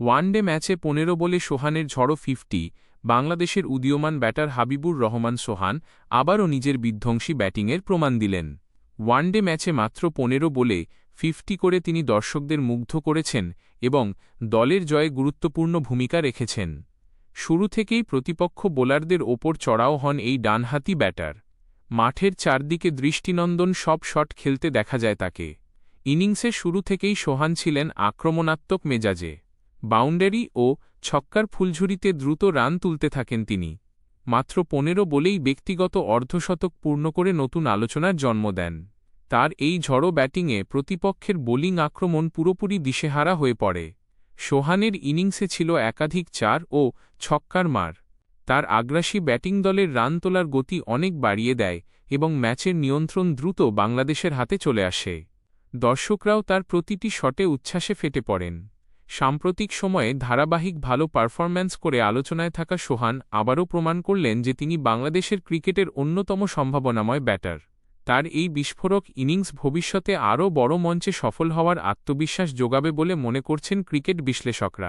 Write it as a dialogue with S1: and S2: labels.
S1: One day ম্যাচে ১৫ বলে সোহানের ঝড়ো 50, বাংলাদেশের উদীয়মান ব্যাটার হাবিবুর রহমান সোহান আবারও নিজের বিধ্বংসী ব্যাটিংয়ের প্রমাণ দিলেন। ওয়ানডে ম্যাচে মাত্র ১৫ বলে 50 করে তিনি দর্শকদের মুগ্ধ করেছেন এবং দলের জয়ে গুরুত্বপূর্ণ ভূমিকা রেখেছেন। শুরু থেকেই প্রতিপক্ষ বোলারদের ওপর চড়াও হন এই ডানহাতি ব্যাটার। মাঠের চারদিকে দৃষ্টিনন্দন সব শট খেলতে দেখা যায় তাকে। ইনিংসের শুরু থেকেই সোহান ছিলেন আক্রমণাত্মক মেজাজে। বাউন্ডারি ও ছক্কার ফুলঝুরিতে দ্রুত রান তুলতে থাকেন তিনি। মাত্র ১৫ বলেই ব্যক্তিগত অর্ধশতক পূর্ণ করে নতুন আলোচনার জন্ম দেন। তার এই ঝড়ো ব্যাটিংয়ে প্রতিপক্ষের বোলিং আক্রমণ পুরোপুরি দিশেহারা হয়ে পড়ে। সোহানের ইনিংসে ছিল একাধিক ৪ ও ছক্কার মার। তার আগ্রাসী ব্যাটিং দলের রান তোলার গতি অনেক বাড়িয়ে দেয় এবং ম্যাচের নিয়ন্ত্রণ দ্রুত বাংলাদেশের হাতে চলে আসে। দর্শকরাও তার প্রতিটি শটে উচ্ছ্বাসে ফেটে পড়েন। সাম্প্রতিক সময়ে ধারাবাহিক ভালো পারফরম্যান্স করে আলোচনায় থাকা সোহান আবারও প্রমাণ করলেন যে তিনি বাংলাদেশের ক্রিকেটের অন্যতম সম্ভাবনাময় ব্যাটার। তার এই বিস্ফোরক ইনিংস ভবিষ্যতে আরও বড় মঞ্চে সফল হওয়ার আত্মবিশ্বাস যোগাবে বলে মনে করছেন ক্রিকেট বিশ্লেষকরা।